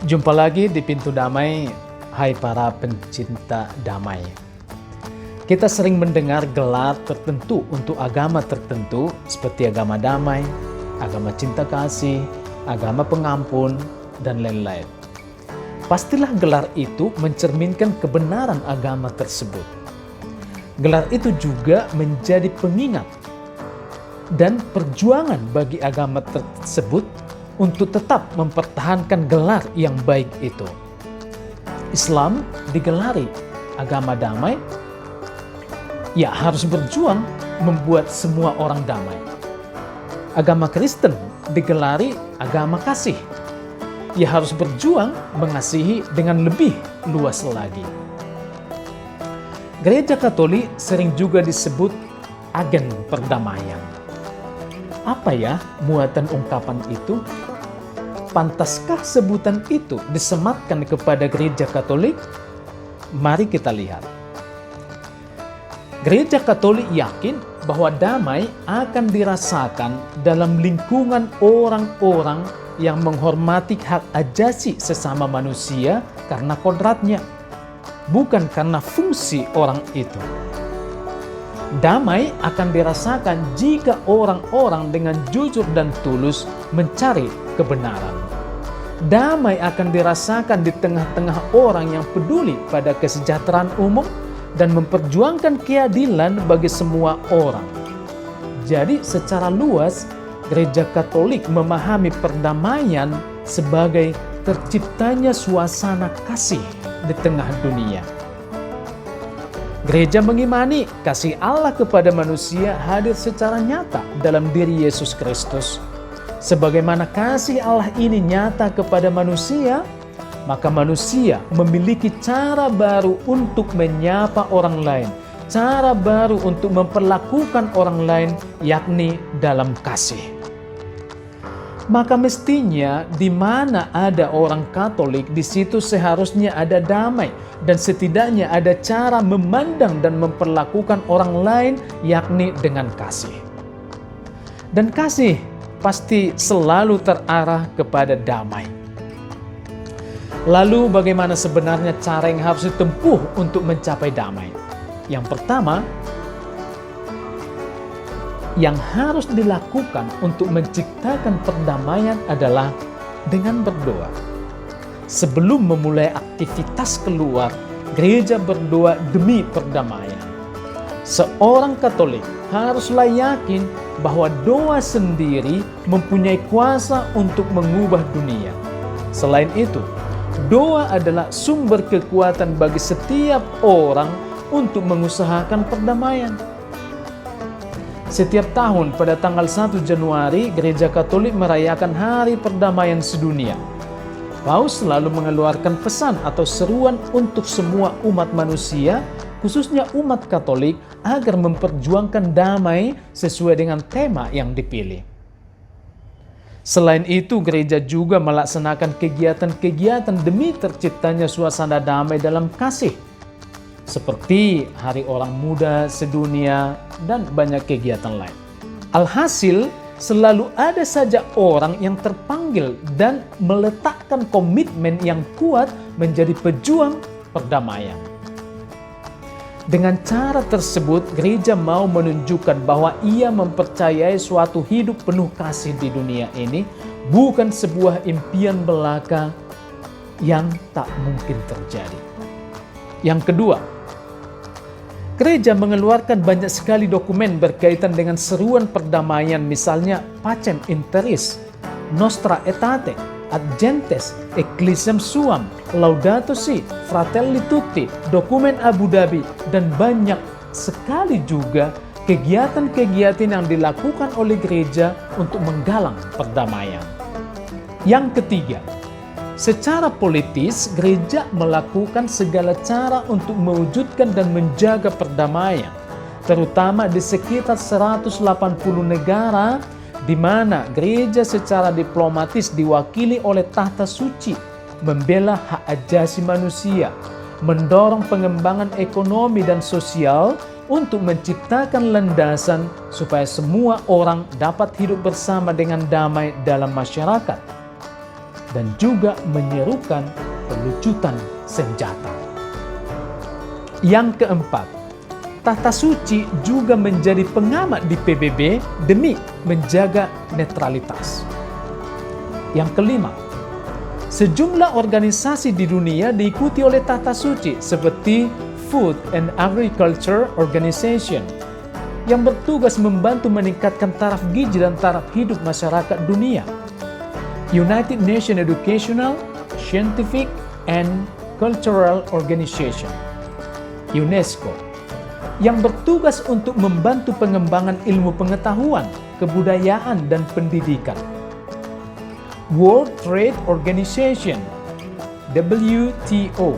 Jumpa lagi di Pintu Damai, hai para pencinta damai. Kita sering mendengar gelar tertentu untuk agama tertentu seperti agama damai, agama cinta kasih, agama pengampun, dan lain-lain. Pastilah gelar itu mencerminkan kebenaran agama tersebut. Gelar itu juga menjadi pengingat dan perjuangan bagi agama tersebut untuk tetap mempertahankan gelar yang baik itu. Islam digelari agama damai, ya harus berjuang membuat semua orang damai. Agama Kristen digelari agama kasih, ya harus berjuang mengasihi dengan lebih luas lagi. Gereja Katolik sering juga disebut agen perdamaian. Apa ya muatan ungkapan itu? Pantaskah sebutan itu disematkan kepada gereja Katolik? Mari kita lihat. Gereja Katolik yakin bahwa damai akan dirasakan dalam lingkungan orang-orang yang menghormati hak ajasi sesama manusia karena kodratnya, bukan karena fungsi orang itu. Damai akan dirasakan jika orang-orang dengan jujur dan tulus mencari kebenaran. Damai akan dirasakan di tengah-tengah orang yang peduli pada kesejahteraan umum dan memperjuangkan keadilan bagi semua orang. Jadi secara luas, Gereja Katolik memahami perdamaian sebagai terciptanya suasana kasih di tengah dunia. Gereja mengimani kasih Allah kepada manusia hadir secara nyata dalam diri Yesus Kristus. Sebagaimana kasih Allah ini nyata kepada manusia, maka manusia memiliki cara baru untuk menyapa orang lain, cara baru untuk memperlakukan orang lain, yakni dalam kasih. Maka mestinya di mana ada orang Katolik, di situ seharusnya ada damai dan setidaknya ada cara memandang dan memperlakukan orang lain, yakni dengan kasih. Dan kasih pasti selalu terarah kepada damai. Lalu bagaimana sebenarnya cara yang harus ditempuh untuk mencapai damai? Yang pertama, yang harus dilakukan untuk menciptakan perdamaian adalah dengan berdoa. Sebelum memulai aktivitas keluar, gereja berdoa demi perdamaian. Seorang Katolik haruslah yakin bahwa doa sendiri mempunyai kuasa untuk mengubah dunia. Selain itu, doa adalah sumber kekuatan bagi setiap orang untuk mengusahakan perdamaian. Setiap tahun pada tanggal 1 Januari, Gereja Katolik merayakan Hari Perdamaian Sedunia. Paus selalu mengeluarkan pesan atau seruan untuk semua umat manusia, khususnya umat Katolik, agar memperjuangkan damai sesuai dengan tema yang dipilih. Selain itu, gereja juga melaksanakan kegiatan-kegiatan demi terciptanya suasana damai dalam kasih, seperti Hari Orang Muda Sedunia dan banyak kegiatan lain. Alhasil, selalu ada saja orang yang terpanggil dan meletakkan komitmen yang kuat menjadi pejuang perdamaian. Dengan cara tersebut, gereja mau menunjukkan bahwa ia mempercayai suatu hidup penuh kasih di dunia ini bukan sebuah impian belaka yang tak mungkin terjadi. Yang kedua, gereja mengeluarkan banyak sekali dokumen berkaitan dengan seruan perdamaian, misalnya Pacem in Terris, Nostra Aetate, Ad Gentes, Ecclesiam Suam, Laudato Si, Fratelli Tutti, Dokumen Abu Dhabi, dan banyak sekali juga kegiatan-kegiatan yang dilakukan oleh gereja untuk menggalang perdamaian. Yang ketiga, secara politis, gereja melakukan segala cara untuk mewujudkan dan menjaga perdamaian, terutama di sekitar 180 negara, di mana gereja secara diplomatis diwakili oleh tahta suci, membela hak ajasi manusia, mendorong pengembangan ekonomi dan sosial untuk menciptakan landasan supaya semua orang dapat hidup bersama dengan damai dalam masyarakat. dan juga menyerukan pelucutan senjata. Yang keempat, tahta suci juga menjadi pengamat di PBB demi menjaga netralitas. Yang kelima, sejumlah organisasi di dunia diikuti oleh tahta suci seperti Food and Agriculture Organization yang bertugas membantu meningkatkan taraf gizi dan taraf hidup masyarakat dunia. United Nations Educational, Scientific, and Cultural Organization UNESCO yang bertugas untuk membantu pengembangan ilmu pengetahuan, kebudayaan, dan pendidikan. World Trade Organization WTO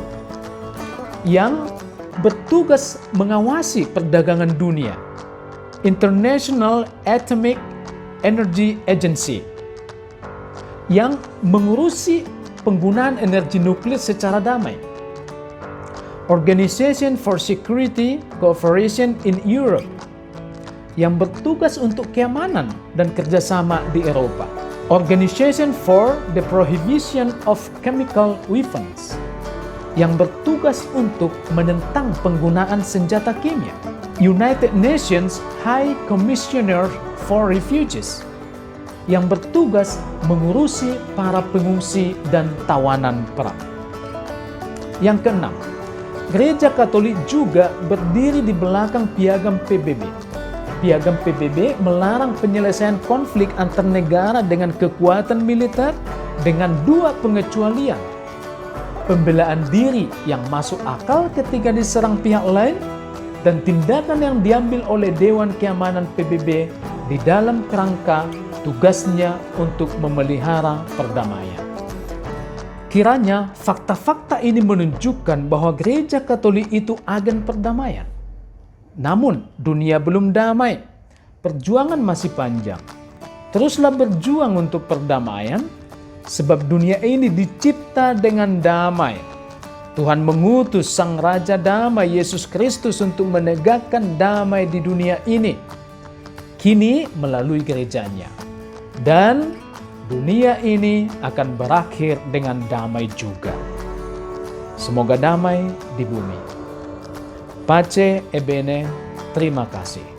yang bertugas mengawasi perdagangan dunia. International Atomic Energy Agency yang mengurusi penggunaan energi nuklir secara damai. Organization for Security Cooperation in Europe yang bertugas untuk keamanan dan kerjasama di Eropa. Organization for the Prohibition of Chemical Weapons yang bertugas untuk menentang penggunaan senjata kimia. United Nations High Commissioner for Refugees yang bertugas mengurusi para pengungsi dan tawanan perang. Yang keenam, Gereja Katolik juga berdiri di belakang piagam PBB. Piagam PBB melarang penyelesaian konflik antar negara dengan kekuatan militer dengan dua pengecualian. Pembelaan diri yang masuk akal ketika diserang pihak lain dan tindakan yang diambil oleh Dewan Keamanan PBB di dalam kerangka tugasnya untuk memelihara perdamaian. Kiranya fakta-fakta ini menunjukkan bahwa Gereja Katolik itu agen perdamaian. Namun dunia belum damai, perjuangan masih panjang. Teruslah berjuang untuk perdamaian, sebab dunia ini dicipta dengan damai. Tuhan mengutus Sang Raja Damai Yesus Kristus untuk menegakkan damai di dunia ini, kini melalui gerejanya. Dan dunia ini akan berakhir dengan damai juga. Semoga damai di bumi. Pace e bene, terima kasih.